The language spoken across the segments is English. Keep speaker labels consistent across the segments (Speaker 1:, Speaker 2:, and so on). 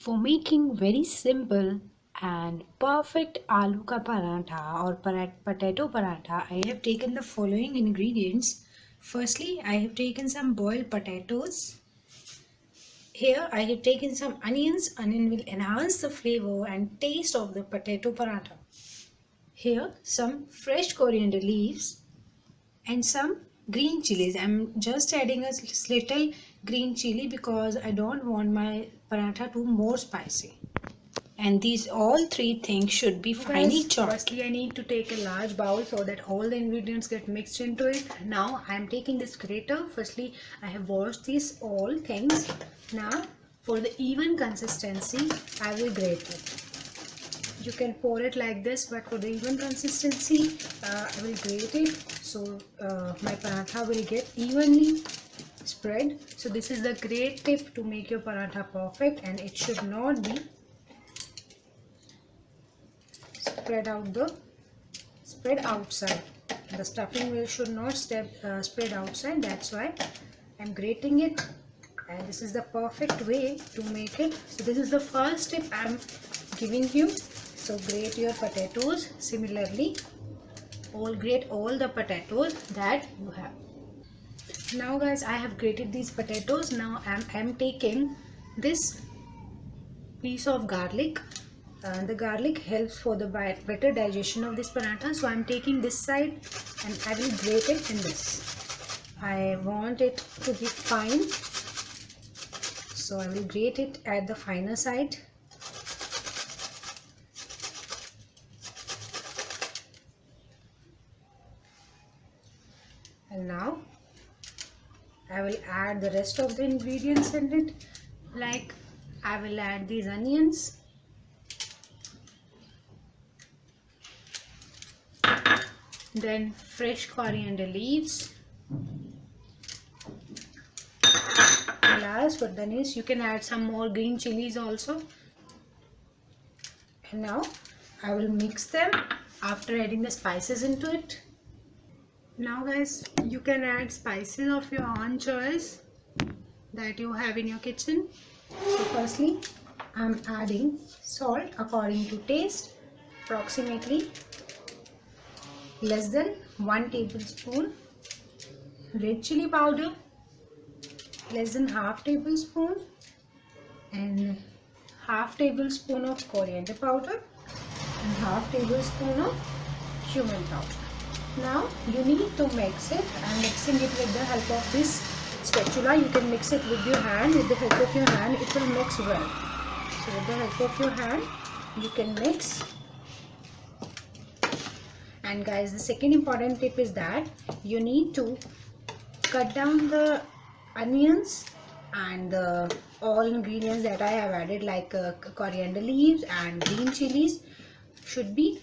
Speaker 1: For making very simple and perfect aloo ka paratha or potato paratha, I have taken the following ingredients. Firstly, I have taken some boiled potatoes. Here I have taken some onions. Onion will enhance the flavor and taste of the potato paratha. Here some fresh coriander leaves and some green chilies. I'm just adding a little green chili because I don't want my paratha to more spicy. And these all three things should be finely chopped. Firstly, I need to take a large bowl so that all the ingredients get mixed into it. Now I am taking this grater. Firstly, I have washed these all things. Now for the even consistency, I will grate it. You can pour it like this, but for the even consistency, I will grate it so my paratha will get evenly spread. So this is the great tip to make your paratha perfect, and it should not be spread outside. The stuffing should not spread outside. That's why I'm grating it, and this is the perfect way to make it. So this is the first tip I'm giving you. So grate your potatoes similarly. Grate all the potatoes that you have. Now guys, I have grated these potatoes. Now I'm taking this piece of garlic. The garlic helps for the better digestion of this paratha. So I'm taking this side and I will grate it in this. I want it to be fine. So I will grate it at the finer side. And now I will add the rest of the ingredients in it. Like I will add these onions, then fresh coriander leaves, and last but not least, you can add some more green chilies also. And now I will mix them after adding the spices into it. Now guys, you can add spices of your own choice that you have in your kitchen. So firstly, I'm adding salt according to taste, approximately less than 1 tablespoon. Red chili powder, less than half tablespoon, and half tablespoon of coriander powder and half tablespoon of cumin powder. Now you need to mix it. I'm mixing it with the help of this spatula. You can mix it with your hand. With the help of your hand, it will mix well. So with the help of your hand, you can mix. And guys, the second important tip is that you need to cut down the onions and all ingredients that I have added, like coriander leaves and green chilies, should be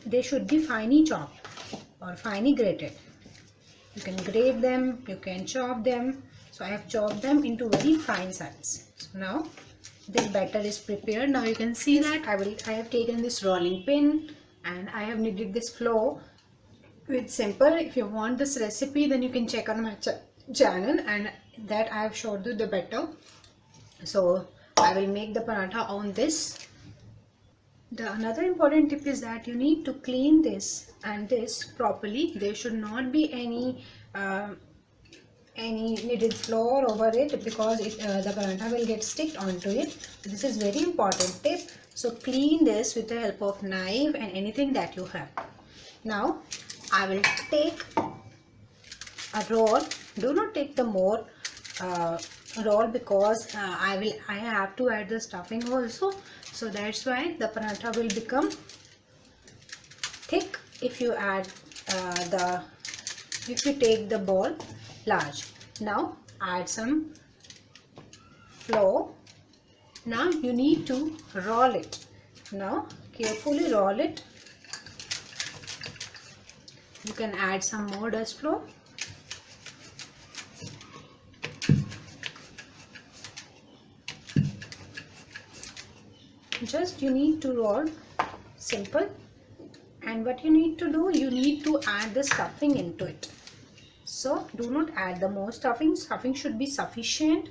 Speaker 1: they should be finely chopped or finely grated. You can grate them, you can chop them. So I have chopped them into very fine size. So now this batter is prepared. Now you can see that I have taken this rolling pin and I have kneaded this flour with simple. If you want this recipe, then you can check on my channel, and that I have showed you the batter. So I will make the paratha on this. Another important tip is that you need to clean this and this properly. There should not be any kneaded flour over it, because the paratha will get stick onto it. This is very important tip. So clean this with the help of knife and anything that you have. Now I will take a roll. Do not take the more roll, because I have to add the stuffing also. So that's why the paratha will become thick if you add if you take the ball large. Now add some flour. Now you need to roll it. Now carefully roll it. You can add some more dust flour. Just you need to roll, simple. And what you need to do, you need to add the stuffing into it. So do not add the more stuffing. Stuffing should be sufficient.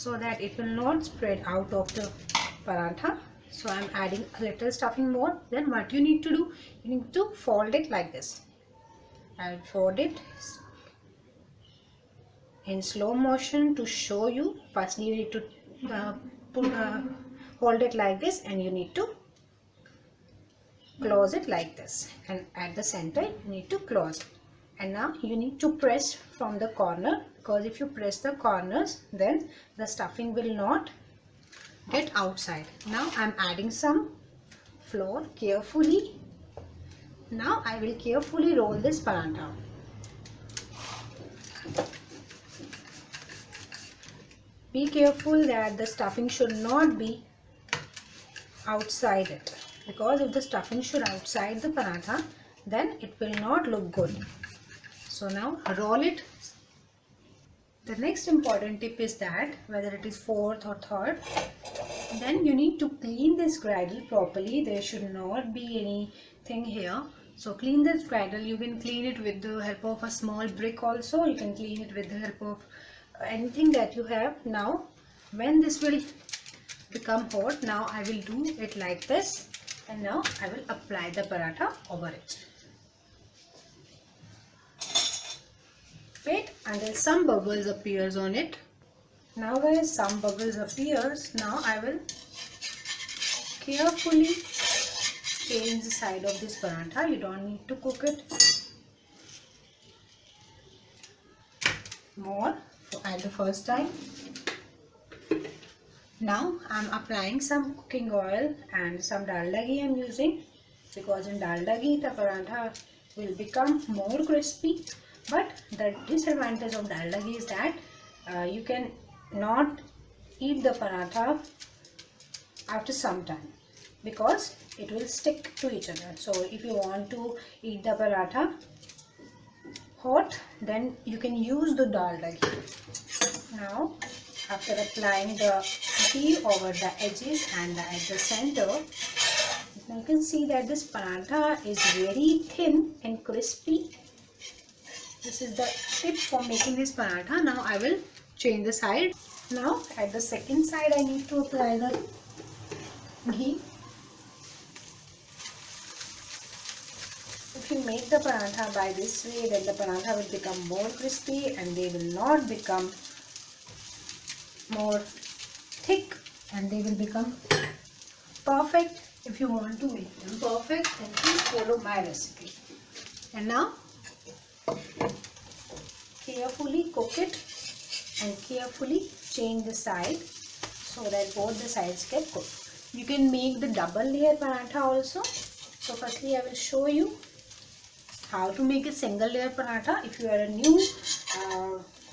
Speaker 1: so that it will not spread out of the paratha. So I'm adding a little stuffing more. Then what you need to do, you need to fold it like this. I'll fold it in slow motion to show you. Firstly you need to hold it like this, and you need to close it like this, and at the center you need to close it. And now you need to press from the corner, because if you press the corners then the stuffing will not get outside. Now I'm adding some flour carefully. Now I will carefully roll this paratha. Be careful that the stuffing should not be outside it, because if the stuffing should outside the paratha, then it will not look good. So now roll it. The next important tip is that whether it is fourth or third, then you need to clean this griddle properly. There should not be anything here. So clean this griddle. You can clean it with the help of a small brick also. You can clean it with the help of anything that you have. Now when this will become hot, now I will do it like this, and now I will apply the paratha over it. Wait until some bubbles appears on it. Now guys, some bubbles appears. Now I will carefully change the side of this paratha. You don't need to cook it more at the first time. Now I am applying some cooking oil and some dalda ghee I am using, because in dalda ghee the paratha will become more crispy. But the disadvantage of dalda ghee is that you can not eat the paratha after some time, because it will stick to each other. So if you want to eat the paratha hot, then you can use the dalda ghee. Now after applying the ghee over the edges and at the center, you can see that this paratha is very thin and crispy. This is the tip for making this paratha. Now I will change the side. Now at the second side I need to apply the ghee. If you make the paratha by this way, then the paratha will become more crispy and they will not become more thick, and they will become perfect. If you want to make them perfect, then please follow my recipe. And now carefully cook it and carefully change the side so that both the sides get cooked. You can make the double layer paratha also. So firstly I will show you how to make a single layer paratha. If you are a new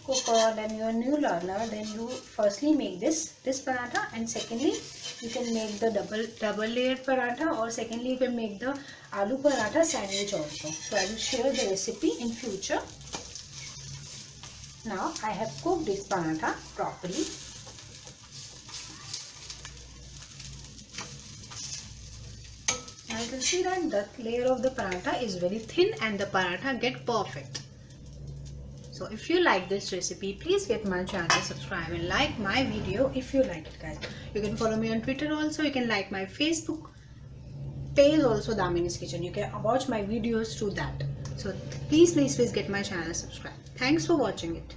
Speaker 1: cooker, then you are a new learner, then you firstly make this paratha, and secondly you can make the double layer paratha, or secondly you can make the aloo paratha sandwich also. So I will share the recipe in future. Now I have cooked this paratha properly. Now you can see that the layer of the paratha is very thin and the paratha get perfect. So if you like this recipe, please get my channel, subscribe and like my video if you like it guys. You can follow me on Twitter also. You can like my Facebook page also, Damini's Kitchen. You can watch my videos through that. So please get my channel, subscribe. Thanks for watching it.